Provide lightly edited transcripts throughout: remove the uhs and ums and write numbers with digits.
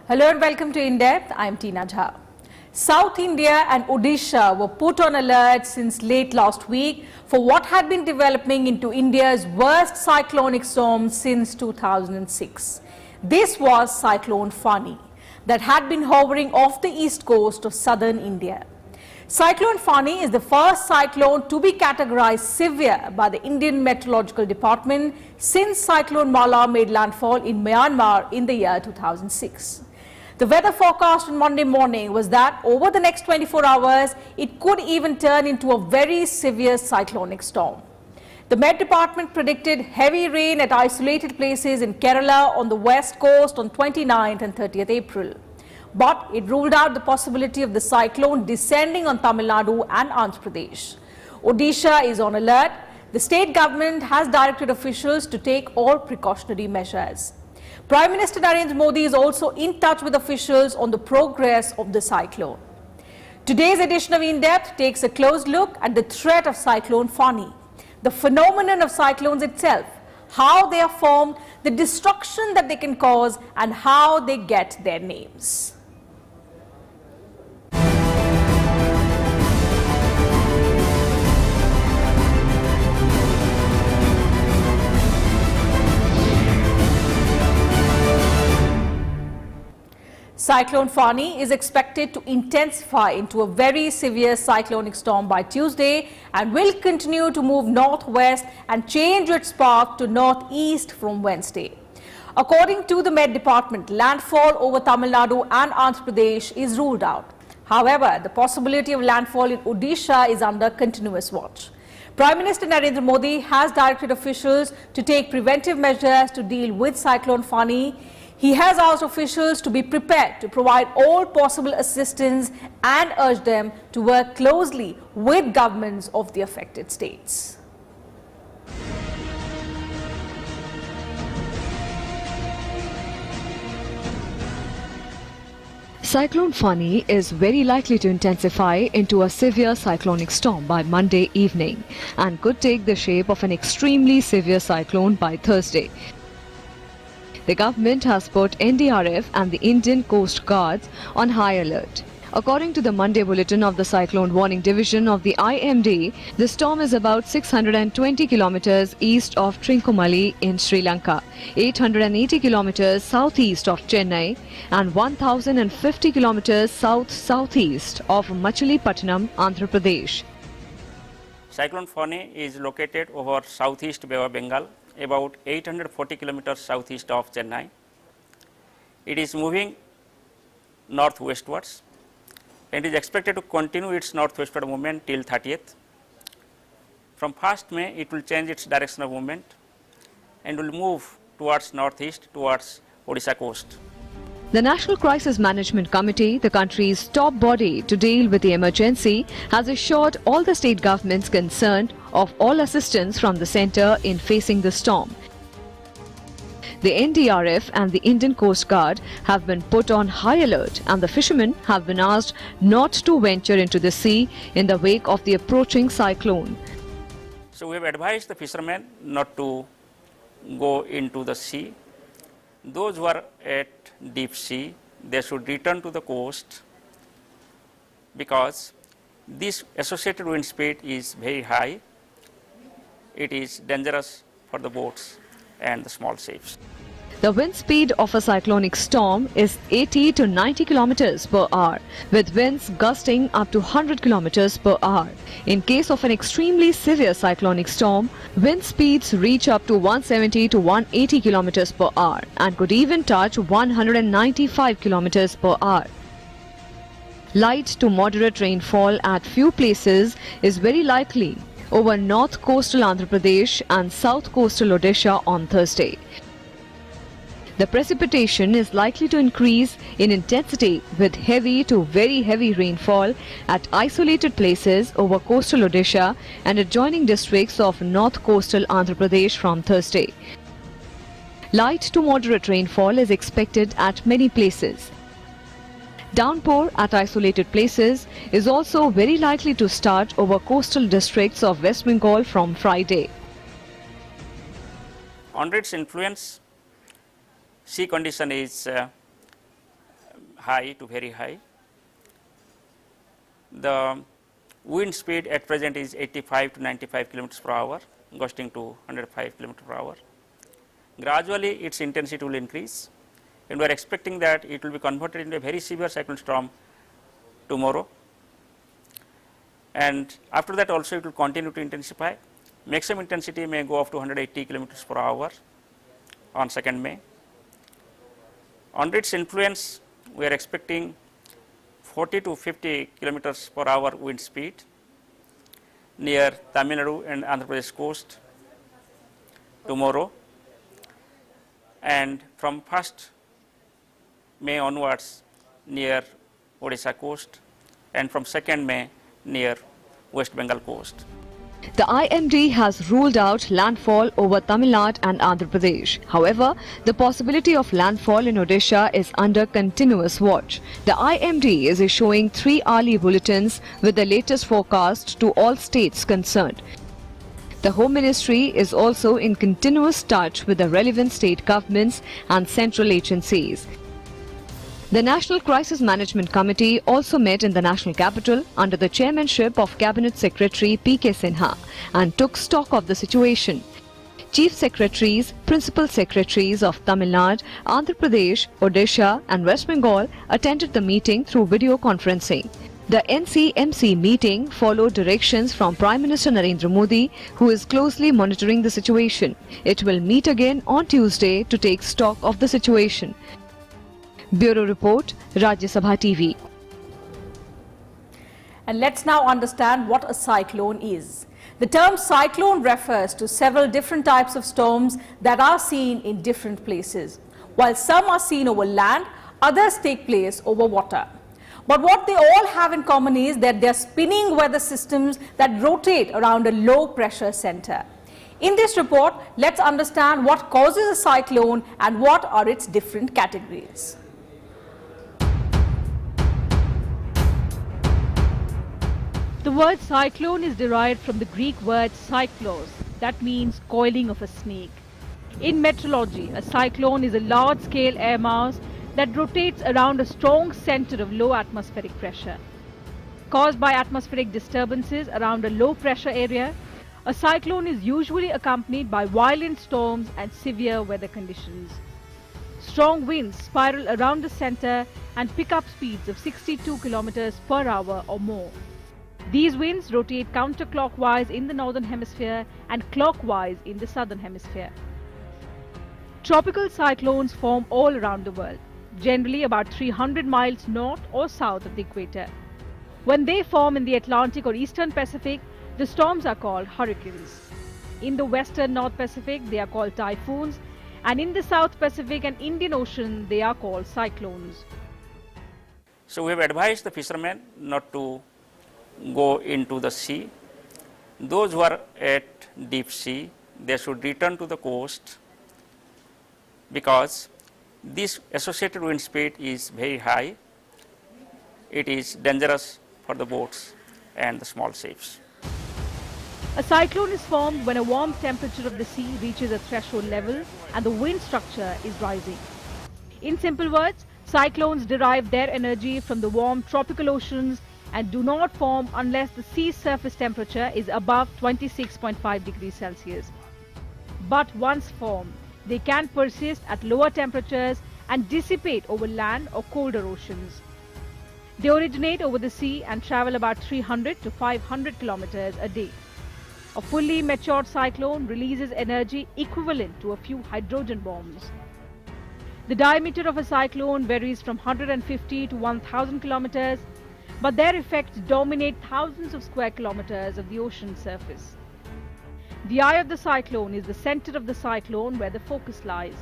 Hello and welcome to In Depth. I am Tina Jha. South India and Odisha were put on alert since late last week for what had been developing into India's worst cyclonic storm since 2006. This was Cyclone Fani that had been hovering off the east coast of southern India. Cyclone Fani is the first cyclone to be categorized severe by the Indian Meteorological Department since Cyclone Mala made landfall in Myanmar in the year 2006. The weather forecast on Monday morning was that over the next 24 hours, it could even turn into a very severe cyclonic storm. The Met Department predicted heavy rain at isolated places in Kerala on the west coast on 29th and 30th April. But it ruled out the possibility of the cyclone descending on Tamil Nadu and Andhra Pradesh. Odisha is on alert. The state government has directed officials to take all precautionary measures. Prime Minister Narendra Modi is also in touch with officials on the progress of the cyclone. Today's edition of In Depth takes a close look at the threat of Cyclone Fani, the phenomenon of cyclones itself, how they are formed, the destruction that they can cause, and how they get their names. Cyclone Fani is expected to intensify into a very severe cyclonic storm by Tuesday and will continue to move northwest and change its path to northeast from Wednesday. According to the Met Department, landfall over Tamil Nadu and Andhra Pradesh is ruled out. However, the possibility of landfall in Odisha is under continuous watch. Prime Minister Narendra Modi has directed officials to take preventive measures to deal with Cyclone Fani. He has asked officials to be prepared to provide all possible assistance and urged them to work closely with governments of the affected states. Cyclone Fani is very likely to intensify into a severe cyclonic storm by Monday evening and could take the shape of an extremely severe cyclone by Thursday. The government has put NDRF and the Indian Coast Guards on high alert. According to the Monday bulletin of the Cyclone Warning Division of the IMD, the storm is about 620 kilometers east of Trincomalee in Sri Lanka, 880 kilometers southeast of Chennai, and 1050 kilometers south-southeast of Machilipatnam, Andhra Pradesh. Cyclone Fani is located over southeast Bay of Bengal, about 840 kilometers southeast of Chennai. It is moving northwestwards and is expected to continue its northwestward movement till 30th. From 1st May, it will change its direction of movement and will move towards northeast towards Odisha coast. The National Crisis Management Committee, the country's top body to deal with the emergency, has assured all the state governments concerned of all assistance from the centre in facing the storm. The NDRF and the Indian Coast Guard have been put on high alert and the fishermen have been asked not to venture into the sea in the wake of the approaching cyclone. So we have advised the fishermen not to go into the sea. Those who are at deep sea, they should return to the coast because this associated wind speed is very high. It is dangerous for the boats and the small ships. The wind speed of a cyclonic storm is 80 to 90 kilometers per hour, with winds gusting up to 100 kilometers per hour. In case of an extremely severe cyclonic storm, wind speeds reach up to 170 to 180 kilometers per hour and could even touch 195 kilometers per hour. Light to moderate rainfall at few places is very likely over north coastal Andhra Pradesh and south coastal Odisha on Thursday. The precipitation is likely to increase in intensity with heavy to very heavy rainfall at isolated places over coastal Odisha and adjoining districts of north coastal Andhra Pradesh from Thursday. Light to moderate rainfall is expected at many places. Downpour at isolated places is also very likely to start over coastal districts of West Bengal from Friday. Under its influence, sea condition is high to very high. The wind speed at present is 85 to 95 kilometers per hour, gusting to 105 kilometers per hour. Gradually, its intensity will increase, and we are expecting that it will be converted into a very severe cyclone storm tomorrow. And after that also it will continue to intensify. Maximum intensity may go up to 180 kilometers per hour on 2nd May. Under its influence, we are expecting 40 to 50 kilometers per hour wind speed near Tamil Nadu and Andhra Pradesh coast tomorrow. And from 1st May onwards near Odisha coast, and from 2nd May near West Bengal coast. The IMD has ruled out landfall over Tamil Nadu and Andhra Pradesh. However, the possibility of landfall in Odisha is under continuous watch. The IMD is issuing 3 hourly bulletins with the latest forecast to all states concerned. The Home Ministry is also in continuous touch with the relevant state governments and central agencies. The National Crisis Management Committee also met in the national capital under the chairmanship of Cabinet Secretary P.K. Sinha and took stock of the situation. Chief Secretaries, Principal Secretaries of Tamil Nadu, Andhra Pradesh, Odisha and West Bengal attended the meeting through video conferencing. The NCMC meeting followed directions from Prime Minister Narendra Modi, who is closely monitoring the situation. It will meet again on Tuesday to take stock of the situation. Bureau Report, Rajya Sabha TV. And let's now understand what a cyclone is. The term cyclone refers to several different types of storms that are seen in different places. While some are seen over land, others take place over water. But what they all have in common is that they are spinning weather systems that rotate around a low pressure center. In this report, let's understand what causes a cyclone and what are its different categories. The word cyclone is derived from the Greek word cyclos, that means coiling of a snake. In meteorology, a cyclone is a large-scale air mass that rotates around a strong center of low atmospheric pressure. Caused by atmospheric disturbances around a low-pressure area, a cyclone is usually accompanied by violent storms and severe weather conditions. Strong winds spiral around the center and pick up speeds of 62 kilometers per hour or more. These winds rotate counterclockwise in the northern hemisphere and clockwise in the southern hemisphere. Tropical cyclones form all around the world, generally about 300 miles north or south of the equator. When they form in the Atlantic or Eastern Pacific, the storms are called hurricanes. In the Western North Pacific, they are called typhoons, and in the South Pacific and Indian Ocean, they are called cyclones. So we have advised the fishermen not to go into the sea. Those who are at deep sea, they should return to the coast because this associated wind speed is very high. It is dangerous for the boats and the small ships. A cyclone is formed when a warm temperature of the sea reaches a threshold level and the wind structure is rising. In simple words, cyclones derive their energy from the warm tropical oceans and do not form unless the sea surface temperature is above 26.5 degrees Celsius. But once formed, they can persist at lower temperatures and dissipate over land or colder oceans. They originate over the sea and travel about 300 to 500 kilometers a day. A fully matured cyclone releases energy equivalent to a few hydrogen bombs. The diameter of a cyclone varies from 150 to 1000 kilometers, but their effects dominate thousands of square kilometers of the ocean surface. The eye of the cyclone is the center of the cyclone where the focus lies,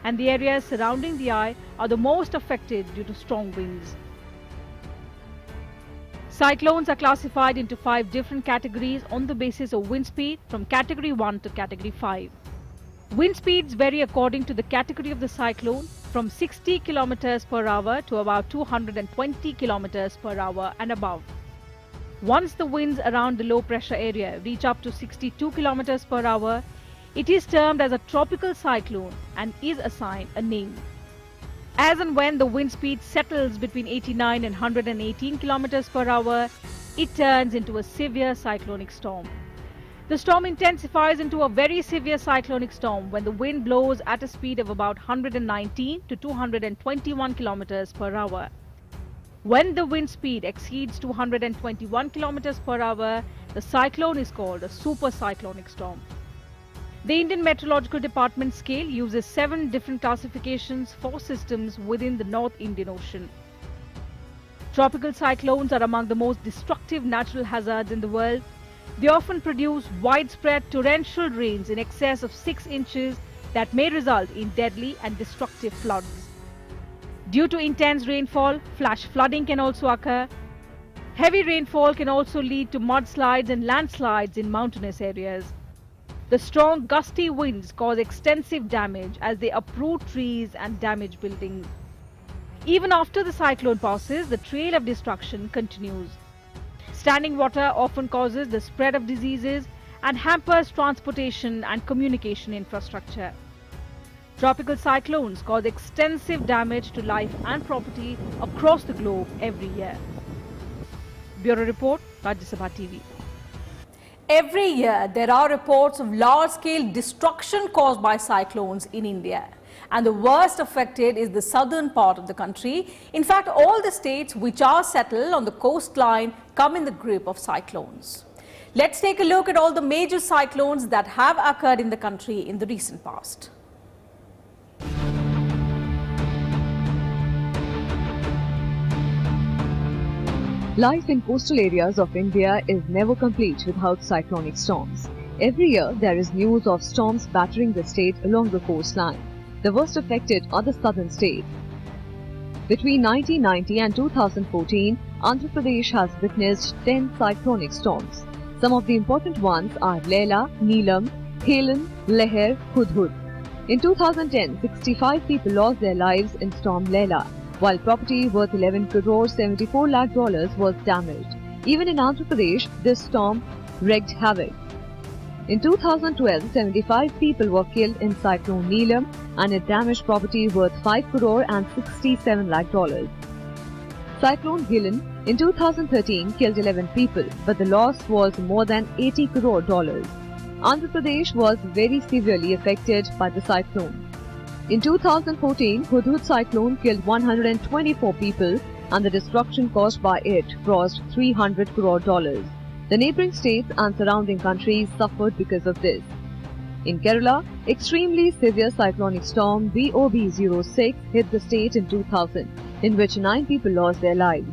and the areas surrounding the eye are the most affected due to strong winds. Cyclones are classified into 5 different categories on the basis of wind speed from category 1 to category 5. Wind speeds vary according to the category of the cyclone from 60 kilometers per hour to about 220 kilometers per hour and above. Once the winds around the low pressure area reach up to 62 kilometers per hour, it is termed as a tropical cyclone and is assigned a name. As and when the wind speed settles between 89 and 118 kilometers per hour, it turns into a severe cyclonic storm. The storm intensifies into a very severe cyclonic storm when the wind blows at a speed of about 119 to 221 kilometers per hour. When the wind speed exceeds 221 kilometers per hour, the cyclone is called a super cyclonic storm. The Indian Meteorological Department scale uses 7 different classifications for systems within the North Indian Ocean. Tropical cyclones are among the most destructive natural hazards in the world. They often produce widespread torrential rains in excess of 6 inches that may result in deadly and destructive floods. Due to intense rainfall, flash flooding can also occur. Heavy rainfall can also lead to mudslides and landslides in mountainous areas. The strong gusty winds cause extensive damage as they uproot trees and damage buildings. Even after the cyclone passes, the trail of destruction continues. Standing water often causes the spread of diseases and hampers transportation and communication infrastructure. Tropical cyclones cause extensive damage to life and property across the globe every year. Bureau Report, Rajya Sabha TV. Every year, there are reports of large-scale destruction caused by cyclones in India. And the worst affected is the southern part of the country. In fact, all the states which are settled on the coastline come in the grip of cyclones. Let's take a look at all the major cyclones that have occurred in the country in the recent past. Life in coastal areas of India is never complete without cyclonic storms. Every year, there is news of storms battering the state along the coastline. The worst affected are the southern states. Between 1990 and 2014, Andhra Pradesh has witnessed 10 cyclonic storms. Some of the important ones are Leila, Neelam, Helen, Leher, Hudhud. In 2010, 65 people lost their lives in storm Leila, while property worth 11 crore 74 lakh dollars was damaged. Even in Andhra Pradesh, this storm wreaked havoc. In 2012, 75 people were killed in Cyclone Neelam and it damaged property worth 5 crore and 67 lakh dollars. Cyclone Helen in 2013 killed 11 people, but the loss was more than 80 crore dollars. Andhra Pradesh was very severely affected by the cyclone. In 2014, Hudhud cyclone killed 124 people and the destruction caused by it crossed 300 crore dollars. The neighbouring states and surrounding countries suffered because of this. In Kerala, extremely severe cyclonic storm BOB-06 hit the state in 2000, in which 9 people lost their lives.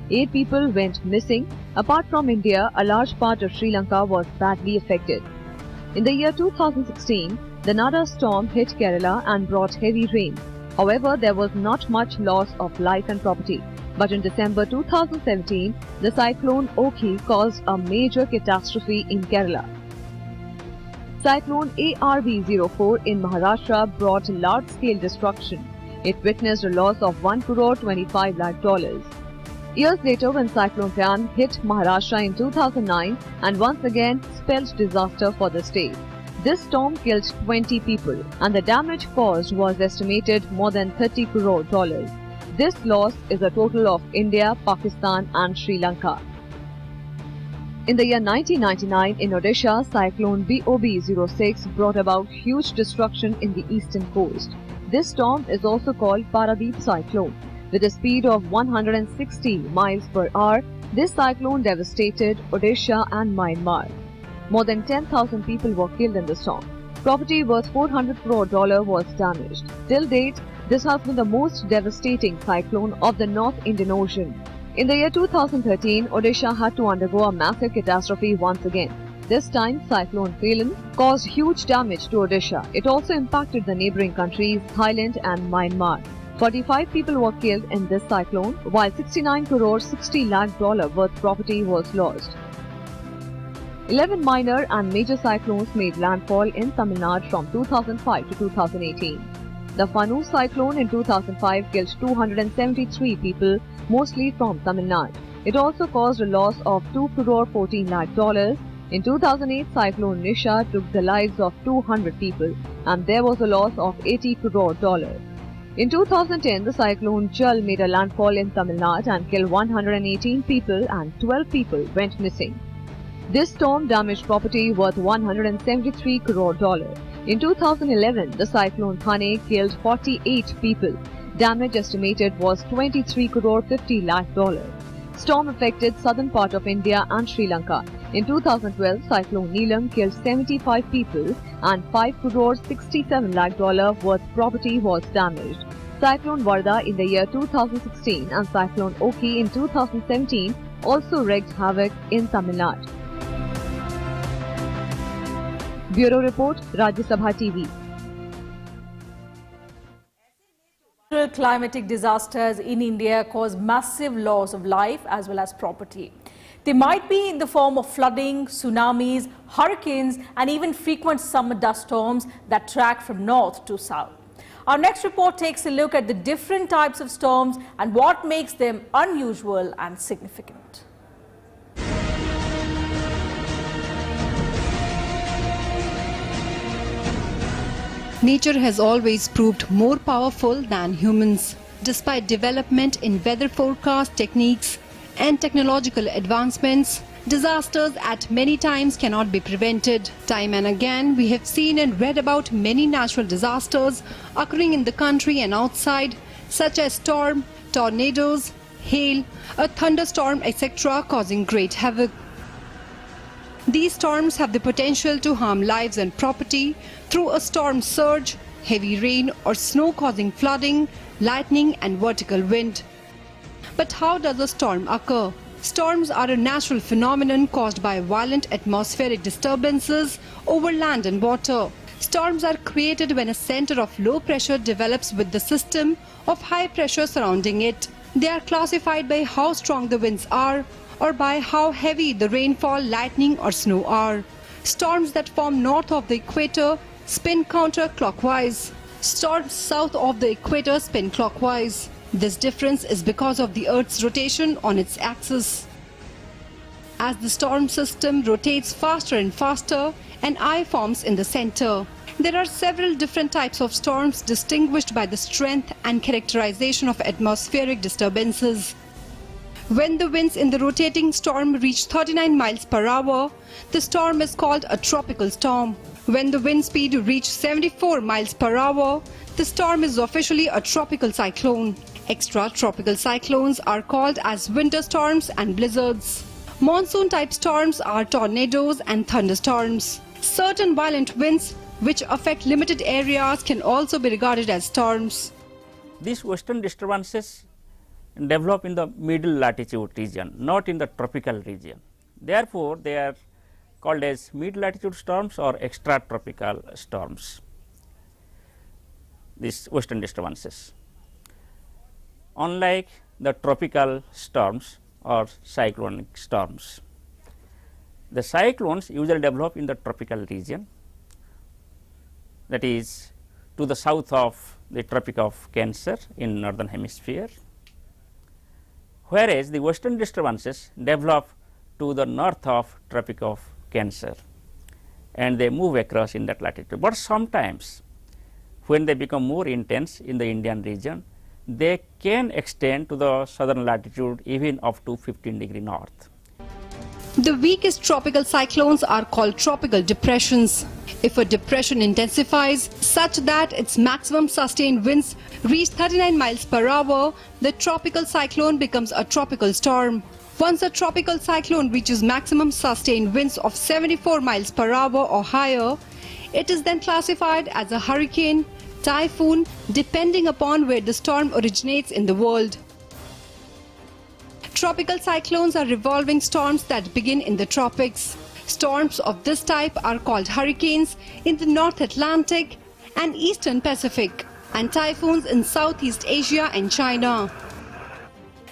8 people went missing. Apart from India, a large part of Sri Lanka was badly affected. In the year 2016, the Nada storm hit Kerala and brought heavy rain. However, there was not much loss of life and property. But in December 2017, the cyclone Oki caused a major catastrophe in Kerala. Cyclone ARB-04 in Maharashtra brought large-scale destruction. It witnessed a loss of 1 crore 25 lakh dollars. Years later, when Cyclone Fani hit Maharashtra in 2009 and once again spelled disaster for the state. This storm killed 20 people and the damage caused was estimated more than 30 crore dollars. This loss is a total of India, Pakistan and Sri Lanka. In the year 1999 in Odisha, Cyclone BOB-06 brought about huge destruction in the eastern coast. This storm is also called Paradeep cyclone. With a speed of 160 miles per hour, this cyclone devastated Odisha and Myanmar. More than 10,000 people were killed in the storm. Property worth $400 crore was damaged. Till date, this has been the most devastating cyclone of the North Indian Ocean. In the year 2013, Odisha had to undergo a massive catastrophe once again. This time, Cyclone Fani caused huge damage to Odisha. It also impacted the neighbouring countries Thailand and Myanmar. 45 people were killed in this cyclone, while 69 crore 60 lakh dollar worth property was lost. 11 minor and major cyclones made landfall in Tamil Nadu from 2005 to 2018. The Fanu cyclone in 2005 killed 273 people, mostly from Tamil Nadu. It also caused a loss of 2 crore 14 lakh dollars. In 2008, Cyclone Nisha took the lives of 200 people and there was a loss of 80 crore dollars. In 2010, the cyclone Jal made a landfall in Tamil Nadu and killed 118 people and 12 people went missing. This storm damaged property worth $173 crore. In 2011, the Cyclone Fani killed 48 people. Damage estimated was $23 crore $50 lakh. Storm affected southern part of India and Sri Lanka. In 2012, Cyclone Neelam killed 75 people and $5 crore $67 lakh worth property was damaged. Cyclone Varda in the year 2016 and Cyclone Oki in 2017 also wreaked havoc in Tamil Nadu. Bureau Report, Rajya Sabha TV. Natural climatic disasters in India cause massive loss of life as well as property. They might be in the form of flooding, tsunamis, hurricanes and even frequent summer dust storms that track from north to south. Our next report takes a look at the different types of storms and what makes them unusual and significant. Nature has always proved more powerful than humans. Despite development in weather forecast techniques and technological advancements, disasters at many times cannot be prevented. Time and again, we have seen and read about many natural disasters occurring in the country and outside, such as storm, tornadoes, hail, a thunderstorm, etc., causing great havoc. These storms have the potential to harm lives and property through a storm surge, heavy rain or snow causing flooding, lightning and vertical wind. But how does a storm occur? Storms are a natural phenomenon caused by violent atmospheric disturbances over land and water. Storms are created when a center of low pressure develops with the system of high pressure surrounding it. They are classified by how strong the winds are or by how heavy the rainfall, lightning or snow are. Storms that form north of the equator spin counterclockwise. Storms south of the equator spin clockwise. This difference is because of the Earth's rotation on its axis. As the storm system rotates faster and faster, an eye forms in the center. There are several different types of storms distinguished by the strength and characterization of atmospheric disturbances. When the winds in the rotating storm reach 39 miles per hour, the storm is called a tropical storm. When the wind speed reaches 74 miles per hour, the storm is officially a tropical cyclone. Extratropical cyclones are called as winter storms and blizzards. Monsoon-type storms are tornadoes and thunderstorms. Certain violent winds which affect limited areas can also be regarded as storms. These western disturbances develop in the middle latitude region, not in the tropical region. Therefore, they are called as mid-latitude storms or extratropical storms, these western disturbances. Unlike the tropical storms or cyclonic storms, the cyclones usually develop in the tropical region, that is to the south of the Tropic of Cancer in northern hemisphere, whereas the western disturbances develop to the north of Tropic of Cancer and they move across in that latitude. But sometimes when they become more intense in the Indian region, they can extend to the southern latitude even up to 15° north. The weakest tropical cyclones are called tropical depressions. If a depression intensifies such that its maximum sustained winds reach 39 miles per hour, the tropical cyclone becomes a tropical storm. Once a tropical cyclone reaches maximum sustained winds of 74 miles per hour or higher, it is then classified as a hurricane, typhoon, depending upon where the storm originates in the world. Tropical cyclones are revolving storms that begin in the tropics. Storms of this type are called hurricanes in the North Atlantic and Eastern Pacific, and typhoons in Southeast Asia and China.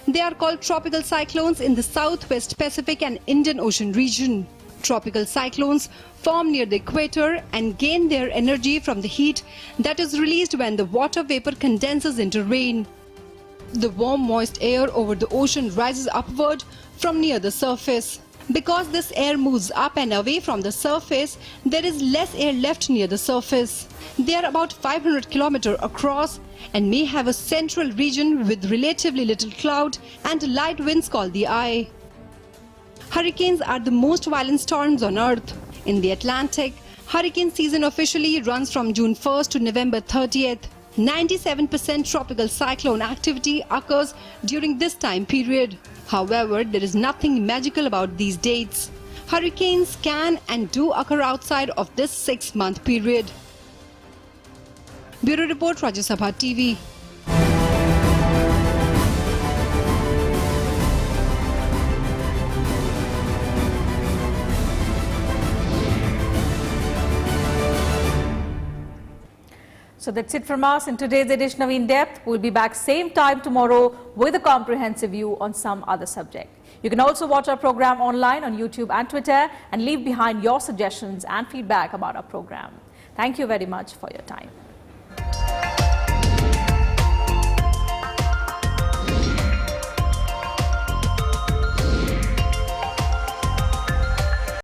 They are called tropical cyclones in the Southwest Pacific and Indian Ocean region. Tropical cyclones form near the equator and gain their energy from the heat that is released when the water vapor condenses into rain. The warm, moist air over the ocean rises upward from near the surface. Because this air moves up and away from the surface, there is less air left near the surface. They are about 500 kilometers across and may have a central region with relatively little cloud and light winds called the eye. Hurricanes are the most violent storms on Earth. In the Atlantic, hurricane season officially runs from June 1st to November 30th. 97% tropical cyclone activity occurs during this time period. However, there is nothing magical about these dates. Hurricanes can and do occur outside of this 6-month period. Bureau Report, Rajya Sabha TV. So that's it from us in today's edition of In Depth. We'll be back same time tomorrow with a comprehensive view on some other subject. You can also watch our program online on YouTube and Twitter and leave behind your suggestions and feedback about our program. Thank you very much for your time.